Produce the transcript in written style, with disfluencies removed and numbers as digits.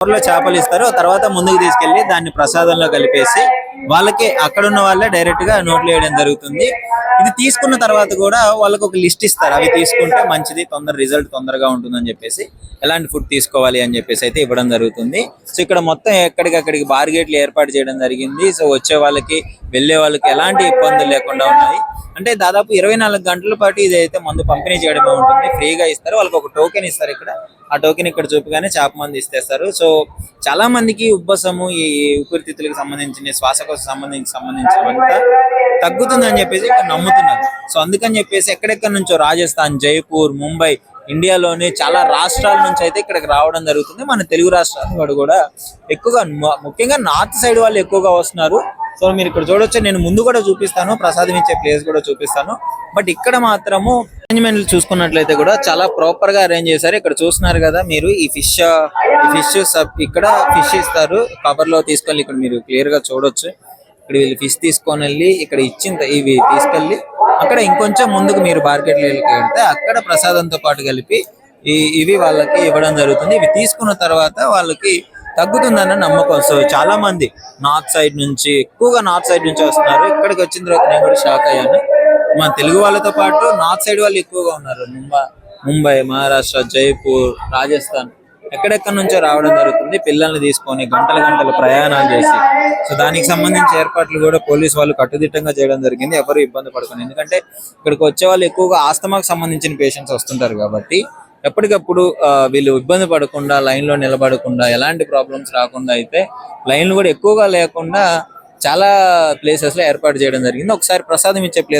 కూరలో చేపలు ఇస్తారు. తర్వాత ముందుకు తీసుకెళ్లి దాన్ని ప్రసాదంలో కలిపేసి వాళ్ళకి అక్కడ ఉన్న వాళ్ళే డైరెక్ట్ గా నోట్లు వేయడం జరుగుతుంది. ఇది తీసుకున్న తర్వాత కూడా వాళ్ళకి ఒక లిస్ట్ ఇస్తారు. అవి తీసుకుంటే మంచిది, రిజల్ట్ తొందరగా ఉంటుందని చెప్పేసి ఎలాంటి ఫుడ్ తీసుకోవాలి అని చెప్పేసి అయితే ఇవ్వడం జరుగుతుంది. సో ఇక్కడ మొత్తం ఎక్కడికక్కడికి బార్గేట్లు ఏర్పాటు చేయడం జరిగింది. సో వచ్చే వాళ్ళకి వెళ్లే వాళ్ళకి ఎలాంటి ఇబ్బందులు లేకుండా ఉన్నాయి. అంటే దాదాపు 24 గంటల పాటు ఇదైతే మందు పంపిణీ చేయడమే ఉంటుంది. ఫ్రీగా ఇస్తారు. వాళ్ళకి ఒక టోకెన్ ఇస్తారు. ఇక్కడ ఆ టోకెన్ ఇక్కడ చూపగానే చేప మందు ఇస్తేస్తారు. సో చాలా మందికి ఉబ్బసము, ఈ ఊపిరితిత్తులకు సంబంధించిన శ్వాసకోశ సంబంధించినంతా తగ్గుతుందని చెప్పేసి ఇక్కడ నమ్ముతున్నారు. సో అందుకని చెప్పేసి ఎక్కడెక్కడి నుంచో రాజస్థాన్, జైపూర్, ముంబై, ఇండియాలోని చాలా రాష్ట్రాల నుంచి అయితే ఇక్కడికి రావడం జరుగుతుంది. మన తెలుగు రాష్ట్రాల వాడు కూడా ఎక్కువగా, ముఖ్యంగా నార్త్ సైడ్ వాళ్ళు ఎక్కువగా వస్తున్నారు. సో మీరు ఇక్కడ చూడొచ్చు. నేను ముందు కూడా చూపిస్తాను, ప్రసాదం ఇచ్చే ప్లేస్ కూడా చూపిస్తాను. బట్ ఇక్కడ మాత్రము అరేంజ్మెంట్లు చూసుకున్నట్లయితే కూడా చాలా ప్రాపర్ గా అరేంజ్ చేశారు. ఇక్కడ చూస్తున్నారు కదా మీరు, ఈ ఫిష్ ఇక్కడ ఫిష్ ఇస్తారు కవర్ లో తీసుకెళ్ళి. ఇక్కడ మీరు క్లియర్ గా చూడొచ్చు. ఇక్కడ వీళ్ళు ఫిష్ తీసుకొని వెళ్ళి ఇక్కడ ఇవి తీసుకెళ్లి అక్కడ ఇంకొంచెం ముందుకు మీరు మార్కెట్ వెళ్తే అక్కడ ప్రసాదంతో పాటు కలిపి ఇవి వాళ్ళకి ఇవ్వడం జరుగుతుంది. ఇవి తీసుకున్న తర్వాత వాళ్ళకి తగ్గుతుందన్న నమ్మకం. సో చాలా మంది ఎక్కువగా నార్త్ సైడ్ నుంచి వస్తున్నారు. ఇక్కడికి వచ్చిన తర్వాత నేను కూడా షాక్ అయ్యాను. మన తెలుగు వాళ్ళతో పాటు నార్త్ సైడ్ వాళ్ళు ఎక్కువగా ఉన్నారు. ముంబై, మహారాష్ట్ర, జైపూర్, రాజస్థాన్ ఎక్కడెక్కడి నుంచో రావడం జరుగుతుంది. పిల్లల్ని తీసుకొని గంటల ప్రయాణాలు చేసి, సో దానికి సంబంధించిన ఏర్పాట్లు కూడా పోలీసు వాళ్ళు కట్టుదిట్టంగా చేయడం జరిగింది. ఎవరు ఇబ్బంది పడకుండా, ఎందుకంటే ఇక్కడికి వచ్చే వాళ్ళు ఎక్కువగా ఆస్తమాకు సంబంధించిన పేషెంట్స్ వస్తుంటారు కాబట్టి ఎప్పటికప్పుడు వీళ్ళు ఇబ్బంది పడకుండా, లైన్ లో నిలబడకుండా, ఎలాంటి ప్రాబ్లమ్స్ రాకుండా అయితే లైన్లు కూడా ఎక్కువగా లేకుండా చాలా ప్లేసెస్ లో ఏర్పాటు చేయడం జరిగింది. ఒకసారి ప్రసాదం ఇచ్చే ప్లేస్